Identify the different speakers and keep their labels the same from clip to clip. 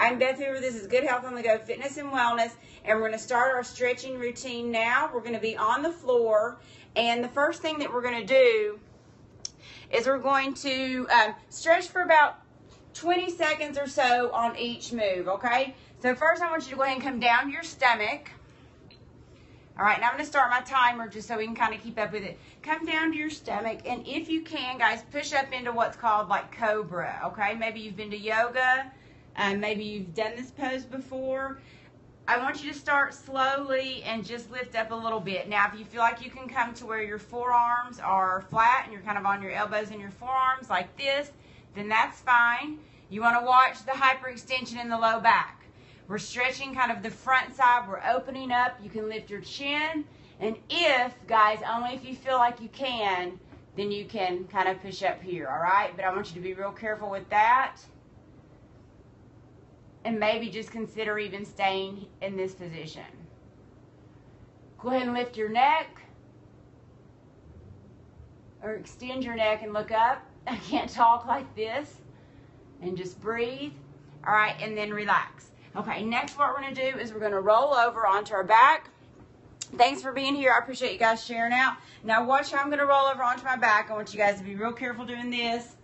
Speaker 1: I'm Beth Hoover. This is Good Health on the Go Fitness and Wellness, and we're going to start our stretching routine now. We're going to be on the floor, and the first thing that we're going to do is we're going to stretch for about 20 seconds or so on each move, okay? So first I want you to go ahead and come down to your stomach. All right, now I'm going to start my timer just so we can kind of keep up with it. Come down to your stomach, and if you can, guys, push up into what's called like cobra, okay? Maybe you've been to yoga, maybe you've done this pose before. I want you to start slowly and just lift up a little bit. Now, if you feel like you can come to where your forearms are flat and you're kind of on your elbows and your forearms like this, then that's fine. You want to watch the hyperextension in the low back. We're stretching kind of the front side. We're opening up. You can lift your chin. And if, guys, only if you feel like you can, then you can kind of push up here, all right? But I want you to be real careful with that. And maybe just consider even staying in this position. Go ahead and lift your neck. Or extend your neck and look up. I can't talk like this. And just breathe. All right, and then relax. Okay, next what we're going to do is we're going to roll over onto our back. Thanks for being here. I appreciate you guys sharing out. Now watch how I'm going to roll over onto my back. I want you guys to be real careful doing this.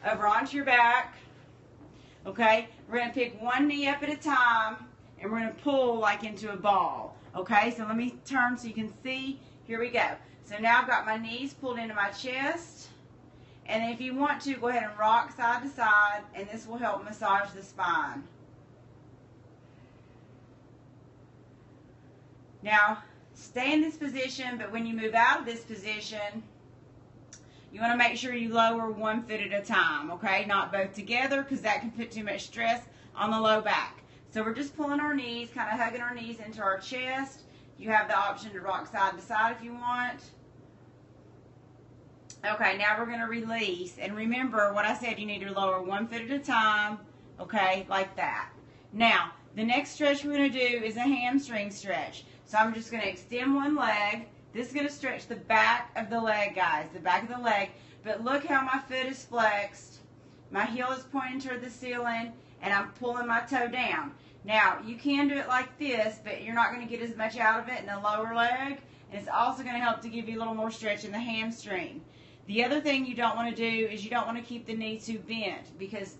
Speaker 1: Over onto your back. Okay, we're going to pick one knee up at a time, and we're going to pull like into a ball. Okay, so let me turn so you can see. Here we go. So now I've got my knees pulled into my chest. And if you want to, go ahead and rock side to side, and this will help massage the spine. Now, stay in this position, but when you move out of this position, you want to make sure you lower one foot at a time, okay? Not both together, because that can put too much stress on the low back. So we're just pulling our knees, kind of hugging our knees into our chest. You have the option to rock side to side if you want. Okay, now we're going to release. And remember what I said, you need to lower one foot at a time, okay, like that. Now, the next stretch we're going to do is a hamstring stretch. So I'm just going to extend one leg. This is going to stretch the back of the leg, guys, the back of the leg. But look how my foot is flexed. My heel is pointing toward the ceiling, and I'm pulling my toe down. Now, you can do it like this, but you're not going to get as much out of it in the lower leg. And it's also going to help to give you a little more stretch in the hamstring. The other thing you don't want to do is you don't want to keep the knee too bent, because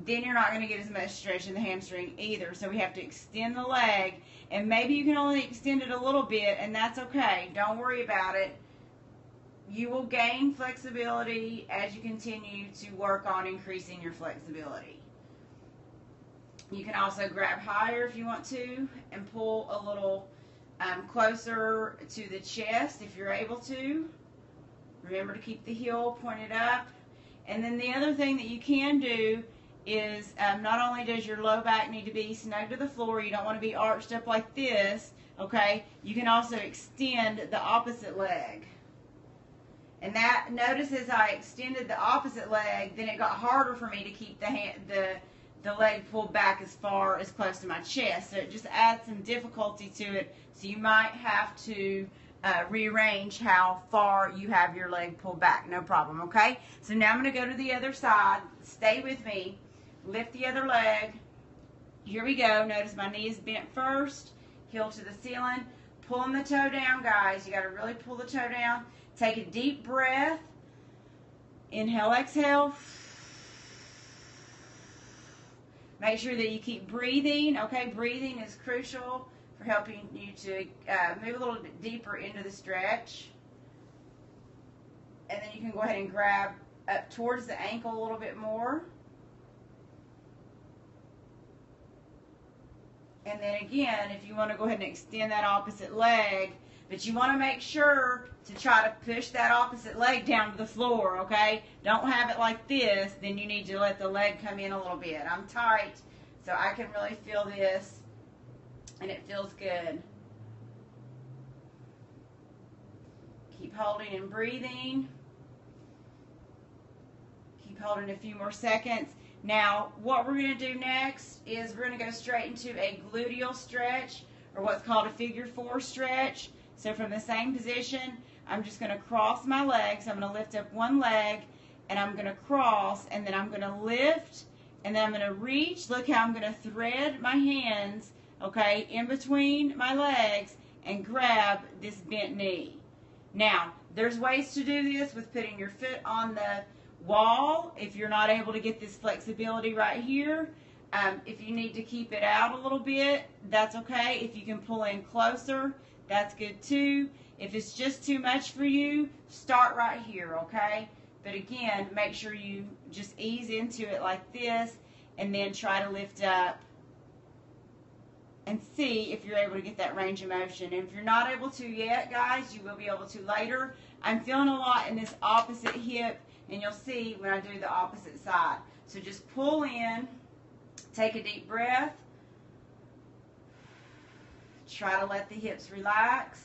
Speaker 1: then you're not going to get as much stretch in the hamstring either. So we have to extend the leg, and maybe you can only extend it a little bit, and that's okay. Don't worry about it. You will gain flexibility as you continue to work on increasing your flexibility. You can also grab higher if you want to and pull a little closer to the chest if you're able to. Remember to keep the heel pointed up. And then the other thing that you can do is not only does your low back need to be snug to the floor, you don't want to be arched up like this, okay? You can also extend the opposite leg. And that, notice as I extended the opposite leg, then it got harder for me to keep the leg pulled back as close to my chest. So it just adds some difficulty to it. So you might have to rearrange how far you have your leg pulled back. No problem, okay? So now I'm going to go to the other side. Stay with me. Lift the other leg. Here we go. Notice my knee is bent first. Heel to the ceiling. Pulling the toe down, guys. You got to really pull the toe down. Take a deep breath. Inhale, exhale. Make sure that you keep breathing. Okay, breathing is crucial for helping you to move a little bit deeper into the stretch. And then you can go ahead and grab up towards the ankle a little bit more. And then again, if you want to go ahead and extend that opposite leg, but you want to make sure to try to push that opposite leg down to the floor, okay? Don't have it like this, then you need to let the leg come in a little bit. I'm tight, so I can really feel this, and it feels good. Keep holding and breathing. Keep holding a few more seconds. Now, what we're going to do next is we're going to go straight into a gluteal stretch, or what's called a figure 4 stretch. So from the same position, I'm just going to cross my legs. I'm going to lift up one leg, and I'm going to cross, and then I'm going to lift, and then I'm going to reach. Look how I'm going to thread my hands, okay, in between my legs and grab this bent knee. Now, there's ways to do this with putting your foot on the wall if you're not able to get this flexibility right here. If you need to keep it out a little bit, that's okay. If you can pull in closer, that's good too. If it's just too much for you, start right here, okay? But again, make sure you just ease into it like this and then try to lift up and see if you're able to get that range of motion. And if you're not able to yet, guys, you will be able to later. I'm feeling a lot in this opposite hip, and you'll see when I do the opposite side. So just pull in, take a deep breath, try to let the hips relax.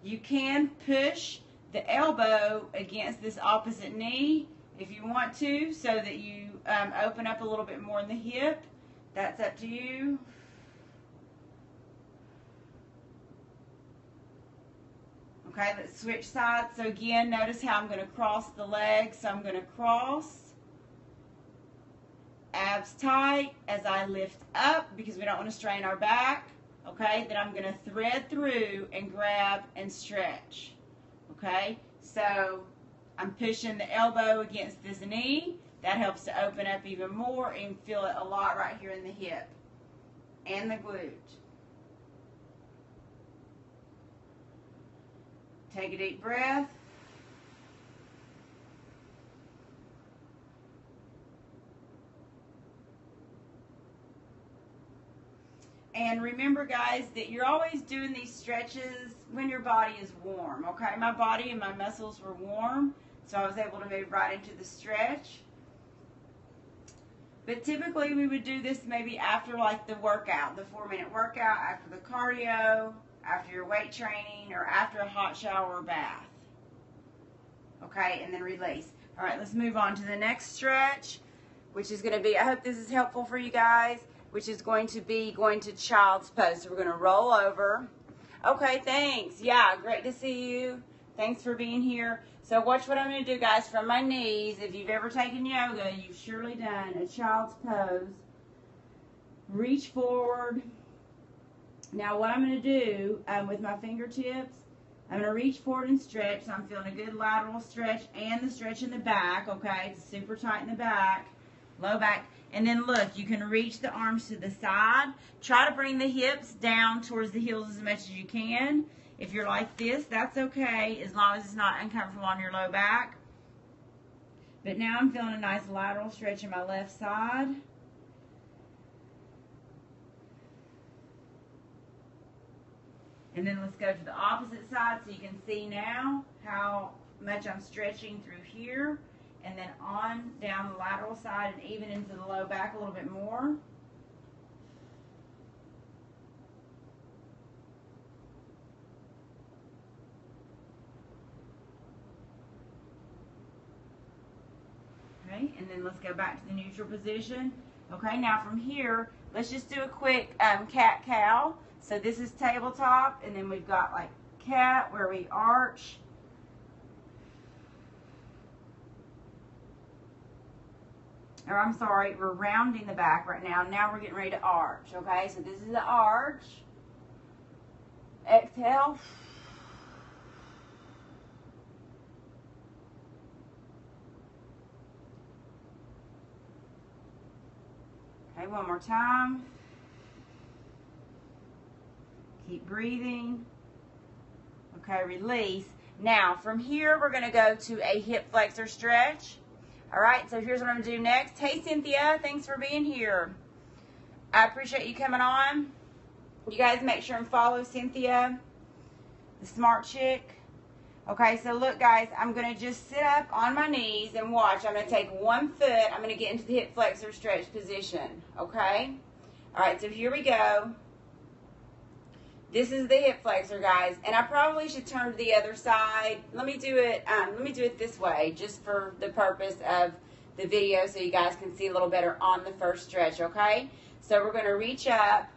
Speaker 1: You can push the elbow against this opposite knee if you want to, so that you open up a little bit more in the hip. That's up to you. Okay, let's switch sides. So again, notice how I'm going to cross the legs. So I'm going to cross, abs tight as I lift up because we don't want to strain our back. Okay, then I'm going to thread through and grab and stretch. Okay, so I'm pushing the elbow against this knee. That helps to open up even more and feel it a lot right here in the hip and the glute. Take a deep breath. And remember, guys, that you're always doing these stretches when your body is warm, okay? My body and my muscles were warm, so I was able to move right into the stretch. But typically we would do this maybe after like the workout, the 4-minute workout, after the cardio, after your weight training, or after a hot shower or bath. Okay, and then release. All right, let's move on to the next stretch, which is going to be, I hope this is helpful for you guys, which is going to be going to child's pose. So we're going to roll over. Okay, thanks. Yeah, great to see you. Thanks for being here. So watch what I'm going to do, guys, from my knees. If you've ever taken yoga, you've surely done a child's pose. Reach forward. Now what I'm going to do with my fingertips, I'm going to reach forward and stretch. So I'm feeling a good lateral stretch and the stretch in the back, okay? It's super tight in the back, low back. And then look, you can reach the arms to the side. Try to bring the hips down towards the heels as much as you can. If you're like this, that's okay, as long as it's not uncomfortable on your low back. But now I'm feeling a nice lateral stretch in my left side. And then let's go to the opposite side so you can see now how much I'm stretching through here. And then on down the lateral side and even into the low back a little bit more. Okay, and then let's go back to the neutral position. Okay, now from here, let's just do a quick cat-cow. So this is tabletop, and then we've got like cat where we arch. Or I'm sorry, we're rounding the back right now. Now we're getting ready to arch, okay? So this is the arch. Exhale. Okay, one more time. Keep breathing. Okay, release. Now, from here, we're going to go to a hip flexor stretch. All right, so here's what I'm going to do next. Hey, Cynthia, thanks for being here. I appreciate you coming on. You guys make sure and follow Cynthia, the smart chick. Okay, so look, guys, I'm going to just sit up on my knees and watch. I'm going to take one foot. I'm going to get into the hip flexor stretch position, okay? All right, so here we go. This is the hip flexor, guys, and I probably should turn to the other side. Let me do it this way, just for the purpose of the video, so you guys can see a little better on the first stretch. Okay, so we're going to reach up,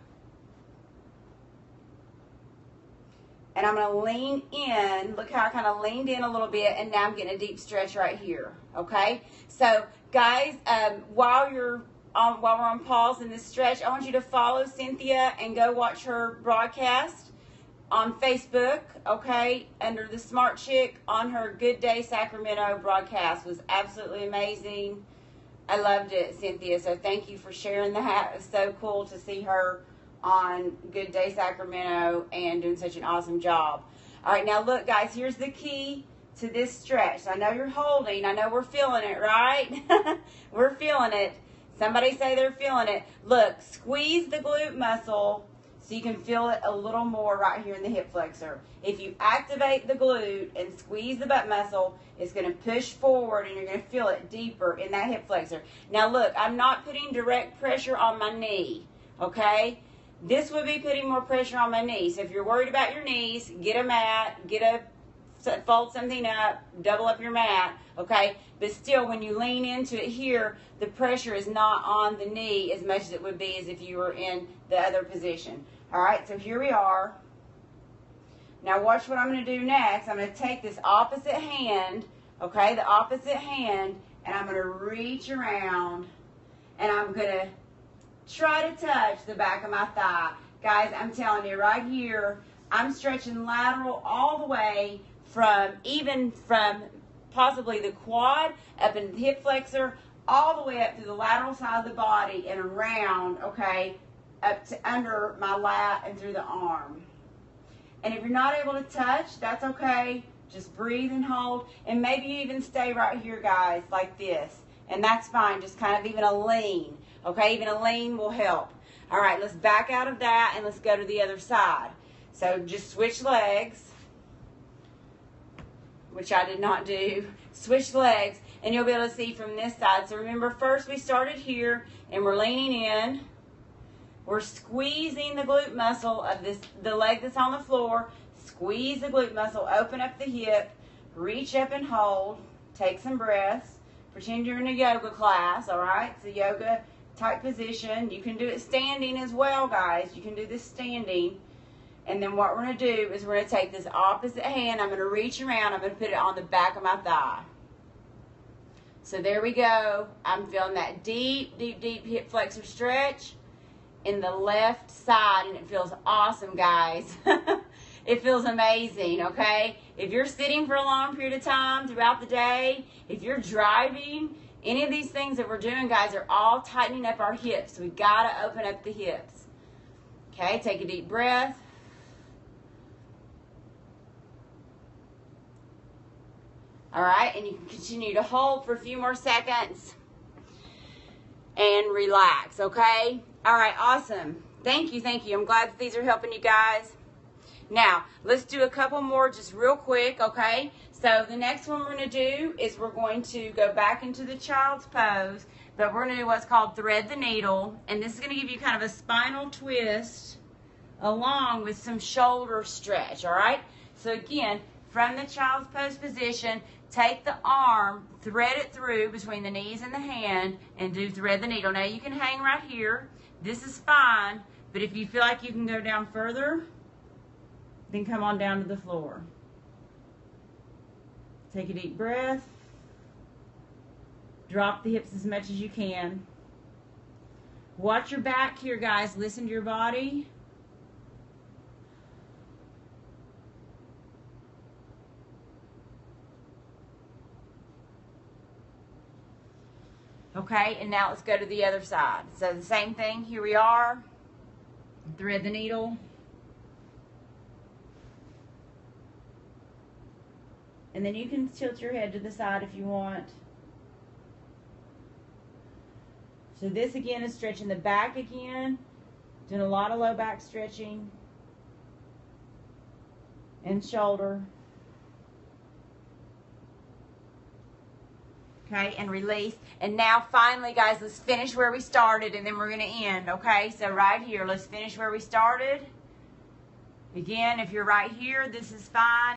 Speaker 1: and I'm going to lean in. Look how I kind of leaned in a little bit, and now I'm getting a deep stretch right here, okay? So, guys, while we're on pause in this stretch, I want you to follow Cynthia and go watch her broadcast on Facebook, okay, under the Smart Chick on her Good Day Sacramento broadcast. It was absolutely amazing. I loved it, Cynthia, so thank you for sharing that. It was so cool to see her on Good Day Sacramento and doing such an awesome job. All right, now look, guys, here's the key to this stretch. I know you're holding. I know we're feeling it, right? We're feeling it. Somebody say they're feeling it. Look, squeeze the glute muscle so you can feel it a little more right here in the hip flexor. If you activate the glute and squeeze the butt muscle, it's going to push forward and you're going to feel it deeper in that hip flexor. Now look, I'm not putting direct pressure on my knee, okay? This would be putting more pressure on my knees. So if you're worried about your knees, get a mat, fold something up, double up your mat, okay? But still, when you lean into it here, the pressure is not on the knee as much as it would be as if you were in the other position. All right, so here we are. Now watch what I'm going to do next. I'm going to take this opposite hand, okay, the opposite hand, and I'm going to reach around, and I'm going to try to touch the back of my thigh. Guys, I'm telling you, right here, I'm stretching lateral all the way from possibly the quad up into the hip flexor, all the way up to the lateral side of the body and around, okay, up to under my lat and through the arm. And if you're not able to touch, that's okay. Just breathe and hold, and maybe even stay right here, guys, like this. And that's fine, just kind of even a lean. Okay, even a lean will help. All right, let's back out of that and let's go to the other side. So just switch legs, which I did not do. Switch legs, and you'll be able to see from this side. So remember, first we started here, and we're leaning in. We're squeezing the glute muscle of the leg that's on the floor. Squeeze the glute muscle, open up the hip, reach up and hold. Take some breaths. Pretend you're in a yoga class, all right? It's a yoga type position. You can do it standing as well, guys. You can do this standing. And then what we're going to do is we're going to take this opposite hand. I'm going to reach around. I'm going to put it on the back of my thigh. So there we go. I'm feeling that deep, deep, deep hip flexor stretch in the left side, and it feels awesome, guys. It feels amazing, okay? If you're sitting for a long period of time throughout the day, if you're driving, any of these things that we're doing, guys, are all tightening up our hips. We've got to open up the hips. Okay, take a deep breath. All right, and you can continue to hold for a few more seconds and relax, okay? All right, awesome. Thank you, thank you. I'm glad that these are helping you guys. Now, let's do a couple more just real quick, okay? So the next one we're going to do is we're going to go back into the child's pose, but we're going to do what's called thread the needle, and this is going to give you kind of a spinal twist along with some shoulder stretch, all right? So again, from the child's pose position, take the arm, thread it through between the knees and the hand, and do thread the needle. Now, you can hang right here. This is fine, but if you feel like you can go down further, then come on down to the floor. Take a deep breath. Drop the hips as much as you can. Watch your back here, guys. Listen to your body. Okay, and now let's go to the other side. So the same thing, here we are. Thread the needle. And then you can tilt your head to the side if you want. So this again is stretching the back again. Doing a lot of low back stretching. And shoulder. Okay, and release. And now finally, guys, let's finish where we started and then we're going to end, okay? So right here, let's finish where we started. Again, if you're right here, this is fine.